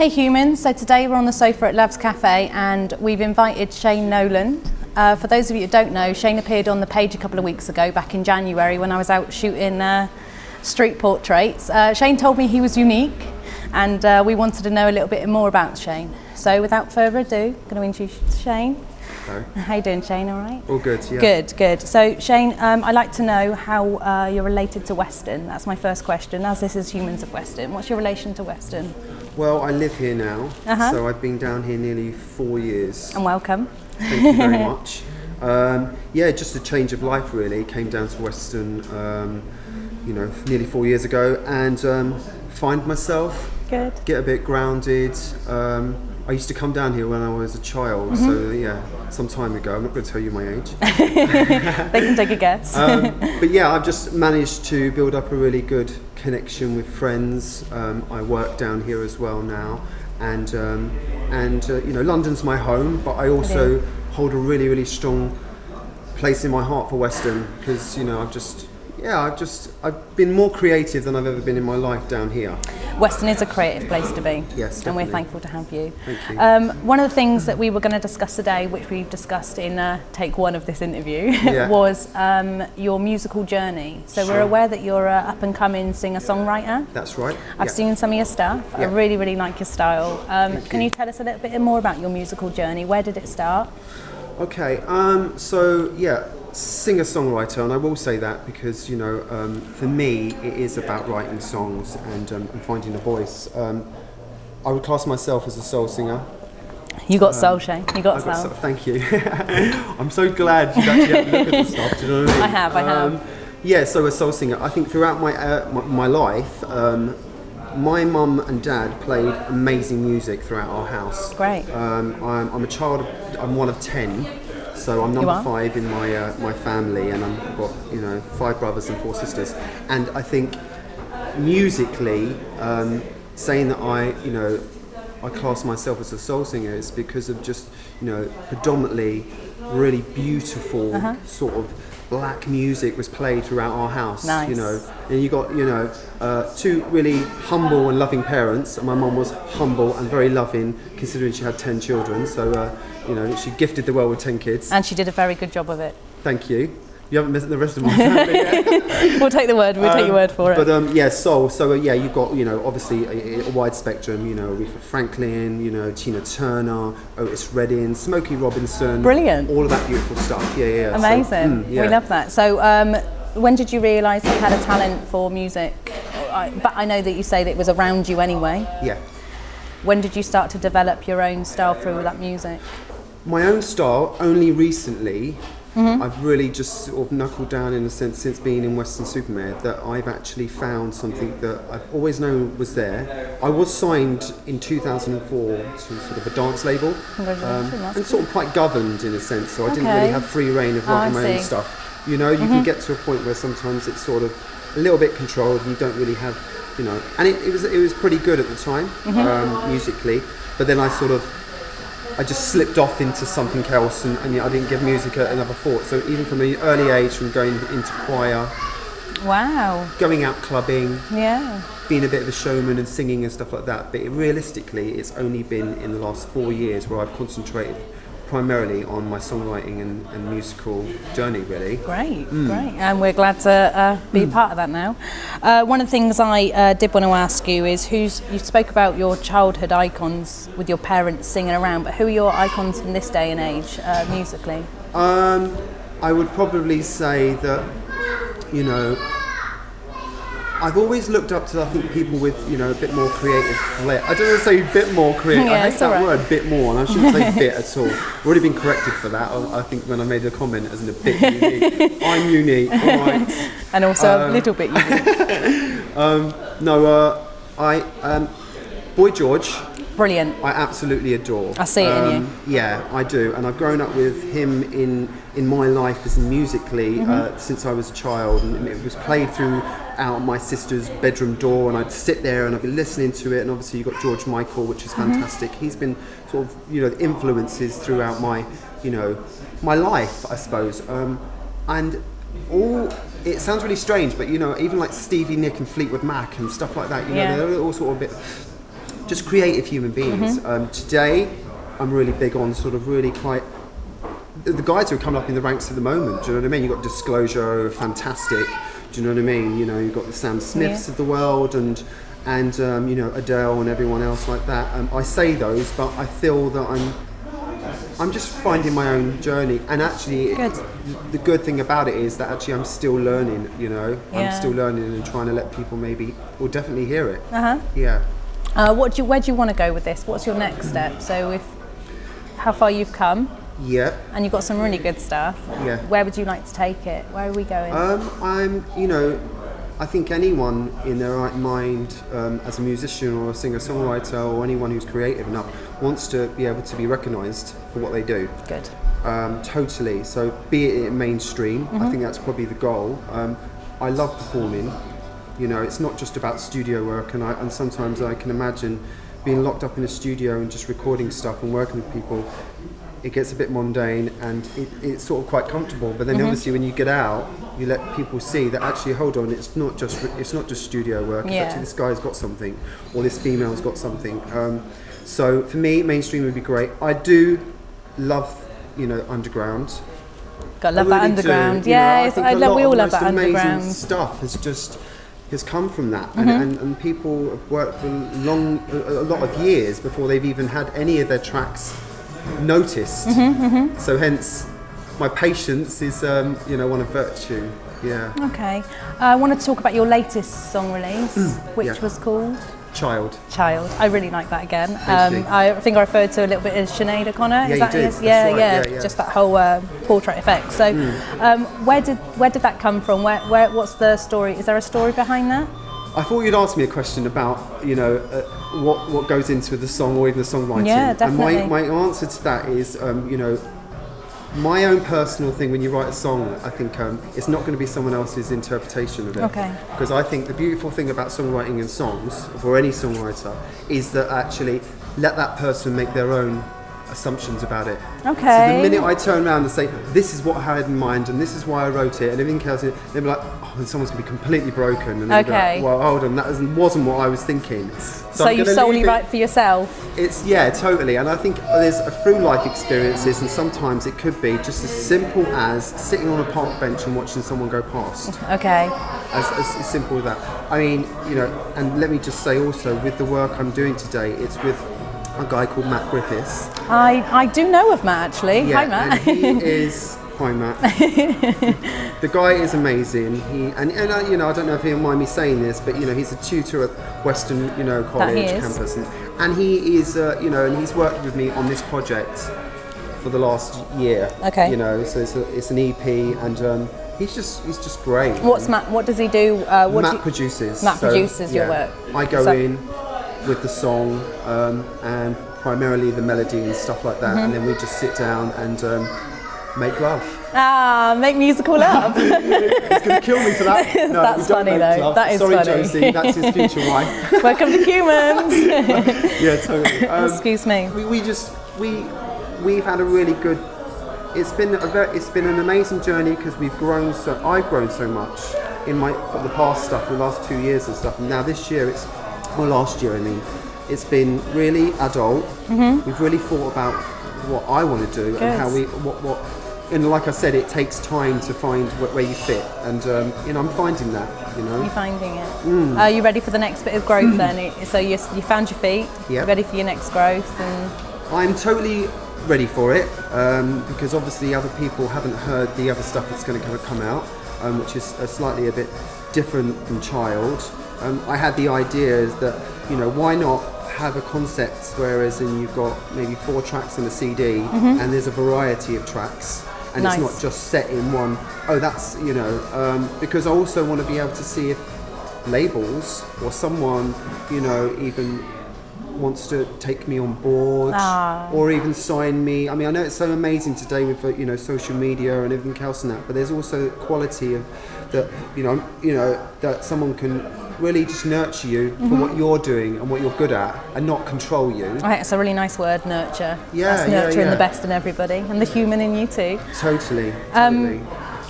Hey humans, so today we're on the sofa at Love's Cafe and we've invited Shane Nolan. For those of you who don't know, Shane appeared on the page a couple of weeks ago, back in January when I was out shooting street portraits. Shane told me he was unique and we wanted to know a little bit more about Shane. So without further ado, I'm going to introduce Shane. Hello. How you doing, Shane? All right? All good, yeah. Good. So Shane, I'd like to know how you're related to Weston. That's my first question, as this is Humans of Weston. What's your relation to Weston? Well, I live here now, so I've been down here nearly 4 years. And welcome. Thank you very much. Yeah, just a change of life really. Came down to Weston, nearly 4 years ago, and find myself. Good. Get a bit grounded. I used to come down here when I was a child, so yeah, some time ago. I'm not going to tell you my age. They can take a guess. But yeah, I've just managed to build up a really good connection with friends. I work down here as well now, and London's my home, but I also hold a really, really strong place in my heart for Weston because I've been more creative than I've ever been in my life down here. Weston is a creative place to be. Yes, definitely. And we're thankful to have you. Thank you. One of the things that we were going to discuss today, which we've discussed in take one of this interview, was your musical journey. So we're aware that you're an up-and-coming singer-songwriter. That's right. I've seen some of your stuff. I really, really like your style. Can you tell us a little bit more about your musical journey? Where did it start? Okay, singer-songwriter, and I will say that because for me it is about writing songs and finding a voice. I would class myself as a soul singer. You got soul, Shane. You got soul. Thank you. I'm so glad you've actually had a look at the stuff. Do you know what I mean? I have. Yeah, so a soul singer. I think throughout my life, my mum and dad played amazing music throughout our house. Great. I'm one of 10. So I'm number 5 in my family, and I've got 5 brothers and 4 sisters. And I think musically, saying that I class myself as a soul singer is because of just predominantly really beautiful sort of black music was played throughout our house. Nice. And you got 2 really humble and loving parents. And my mum was humble and very loving, considering she had 10 children. So she gifted the world with 10 kids. And she did a very good job of it. Thank you. You haven't met the rest of my family yet. We'll take the word. We'll take your word for it. But soul. So you've got obviously a wide spectrum. Aretha Franklin, Tina Turner, Otis Redding, Smokey Robinson. Brilliant. All of that beautiful stuff. Yeah. Amazing. We love that. So when did you realise you had a talent for music? But I know that you say that it was around you anyway. Yeah. When did you start to develop your own style through that music? My own style only recently. I've really just sort of knuckled down in a sense since being in Weston Supermare that I've actually found something that I've always known was there. I was signed in 2004 to sort of a dance label and sort of quite governed in a sense, so I didn't really have free reign of writing my own stuff. You can get to a point where sometimes it's sort of a little bit controlled and you don't really have, and it was pretty good at the time musically, but then I just slipped off into something else and I didn't give music another thought. So even from an early age, from going into choir, going out clubbing, being a bit of a showman and singing and stuff like that. But realistically, it's only been in the last 4 years where I've concentrated primarily on my songwriting and musical journey, really. Great. And we're glad to be part of that now. One of the things I did want to ask you is you spoke about your childhood icons with your parents singing around, but who are your icons in this day and age musically? I would probably say that, I've always looked up to, I think, people with, a bit more creative flair. I don't want to say a bit more creative. I hate that word, bit more, and I shouldn't say bit at all. I've already been corrected for that, I think, when I made a comment as in a bit unique. I'm unique, all right. And also a little bit unique. Boy George. Brilliant. I absolutely adore. I see it in you. Yeah, I do. And I've grown up with him in my life as musically since I was a child. And it was played through out my sister's bedroom door, and I'd sit there and I'd be listening to it. And obviously you've got George Michael, which is fantastic. He's been sort of, influences throughout my, my life, I suppose. And it sounds really strange, but even like Stevie Nicks and Fleetwood Mac and stuff like that, they're all sort of a bit just creative human beings. Today, I'm really big on sort of really quite the guys who are coming up in the ranks at the moment. Do you know what I mean? You've got Disclosure, fantastic. Do you know what I mean? You know, you've got the Sam Smiths of the world and you know, Adele and everyone else like that. I say those, but I feel that I'm just finding my own journey. And actually, the good thing about it is that actually I'm still learning. You know, I'm still learning and trying to let people maybe, or definitely hear it. Yeah. Where do you want to go with this? What's your next step? So, how far you've come? Yeah. And you've got some really good stuff. Yeah. Where would you like to take it? Where are we going? You know, I think anyone in their right mind, as a musician or a singer-songwriter or anyone who's creative enough, wants to be able to be recognised for what they do. Good. Totally. So be it mainstream, I think that's probably the goal. I love performing. You know, it's not just about studio work, and sometimes I can imagine being locked up in a studio and just recording stuff and working with people. It gets a bit mundane and it's sort of quite comfortable, but then obviously when you get out, you let people see that actually, hold on, it's not just studio work. It's actually this guy's got something, or this female's got something. So for me, mainstream would be great. I do love, you know, underground. Gotta love that underground. Yeah, we all love that underground. Amazing stuff has come from that, and people have worked for a lot of years before they've even had any of their tracks noticed. So hence my patience is you know, one of virtue. Okay, I want to talk about your latest song release, which was called Child. I really like that again. I think I referred to a little bit as Sinead O'Connor. Yeah, Is that you did. it? That's right. Just that whole portrait effect. So where did that come from? What's the story? Is there a story behind that? I thought you'd ask me a question about, you know, what goes into the song or even the songwriting. Yeah, definitely. And my answer to that is, you know, my own personal thing when you write a song, I think it's not going to be someone else's interpretation of it. Okay. Because I think the beautiful thing about songwriting and songs, for any songwriter, is that actually let that person make their own assumptions about it. Okay. So the minute I turn around and say, this is what I had in mind and this is why I wrote it and everything else, they'll be like, oh, and someone's going to be completely broken. And they'll be like, well, hold on, that wasn't what I was thinking. So you solely write for yourself? Yeah, totally. And I think there's through life experiences, and sometimes it could be just as simple as sitting on a park bench and watching someone go past. Okay. As simple as that. I mean, you know, and let me just say also, with the work I'm doing today, it's with a guy called Matt Griffiths. I do know of Matt, actually. Yeah, hi, Matt. And he is... Hi, Matt. The guy is amazing. And you know, I don't know if he'll mind me saying this, but you know, he's a tutor at Weston, you know, college campus, and he is, you know, and he's worked with me on this project for the last year. Okay. You know, so it's an EP, and he's just great. What does he do? Matt produces. Matt produces your work. I go in with the song and primarily the melody and stuff like that, and then we just sit down and make love. Make musical love. He's going to kill me for that. No, that's funny though. Love. That is Sorry, funny. Josie, that's his future wife. Welcome to Humans. Yeah, totally. Excuse me. We've had a really good. It's been an amazing journey because I've grown so much in the past stuff, the last 2 years and stuff, and now this year last year I mean, it's been really adult. We've really thought about what I want to do and how and like I said, it takes time to find where you fit, and you know, I'm finding that. You know, you're finding it. Are you ready for the next bit of growth then? So you found your feet. You're ready for your next growth, and I'm totally ready for it because obviously other people haven't heard the other stuff that's going to come out, which is slightly a bit different from Child. I had the idea that, you know, why not have a concept whereas you've got maybe 4 tracks in a CD and there's a variety of tracks. And it's not just set in one, that's, you know, because I also want to be able to see if labels or someone, you know, even wants to take me on board or even sign me. I mean, I know it's so amazing today with, you know, social media and everything else and that, but there's also quality of that, you know, that someone can really just nurture you for what you're doing and what you're good at, and not control you. I think it's a really nice word, nurture. Yeah, that's nurturing the best in everybody and the human in you too. Totally.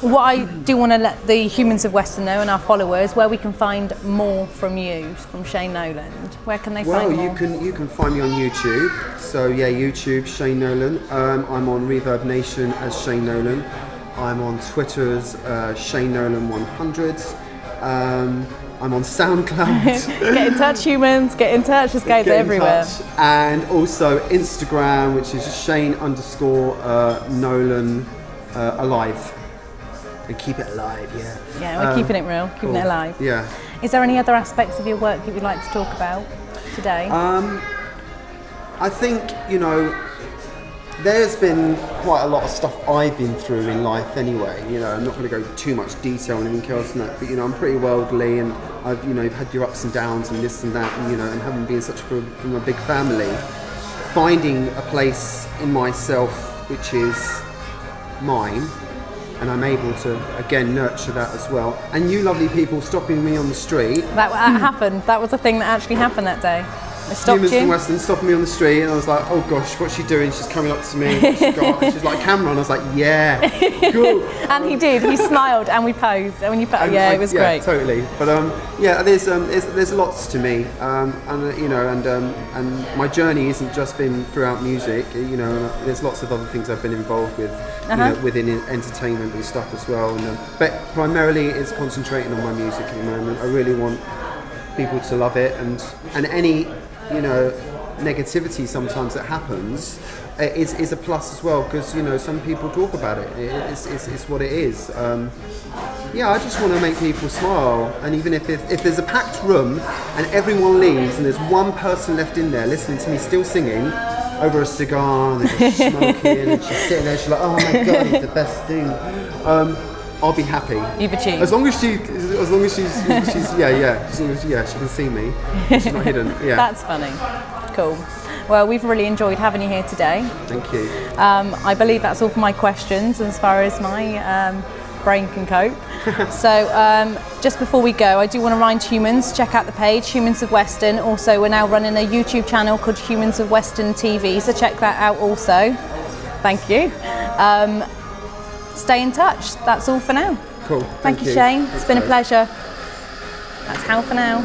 what I do want to let the humans of Weston know and our followers where we can find more from you, from Shane Nolan. Where can they find more? Well, you can find me on YouTube. So yeah, YouTube, Shane Nolan. I'm on Reverb Nation as Shane Nolan. I'm on Twitter as Shane Nolan 100. I'm on Soundcloud. Get in touch, humans. Get in touch. This guy's everywhere. And also Instagram, which is Shane_Nolan alive. And keep it alive, yeah. Yeah, we're keeping it real, keeping it alive. Yeah. Is there any other aspects of your work that you'd like to talk about today? I think, there's been quite a lot of stuff I've been through in life anyway. I'm not going to go too much detail on anything else than that, but I'm pretty worldly, and I've had your ups and downs and this and that, and having been from a big family, finding a place in myself which is mine, and I'm able to again nurture that as well. And you lovely people stopping me on the street. That happened. That was a thing that actually happened that day. I stopped Humans you. from Weston stopped me on the street, and I was like, oh gosh, what's she doing? She's coming up to me. What's she got? And she's like, camera, and I was like, yeah, cool. And he did. He smiled, and we posed. And when you posed, it was great. Yeah, totally. But there's lots to me, and my journey isn't just been throughout music. There's lots of other things I've been involved with, within entertainment and stuff as well. But primarily, it's concentrating on my music at the moment. I really want people to love it, and any negativity sometimes that happens is a plus as well, because some people talk about it. It's what it is. I just want to make people smile, and even if there's a packed room and everyone leaves and there's one person left in there listening to me still singing over a cigar and they're just smoking and she's sitting there, she's like, oh my god, it's the best thing. I'll be happy. You've achieved. As long as she's she can see me. She's not hidden. Yeah. That's funny. Cool. Well, we've really enjoyed having you here today. Thank you. I believe that's all for my questions as far as my brain can cope. So just before we go, I do want to remind humans, check out the page, Humans of Weston. Also, we're now running a YouTube channel called Humans of Weston TV, so check that out also. Thank you. Stay in touch. That's all for now. Cool. Thank you, Shane. It's been a pleasure. That's how for now.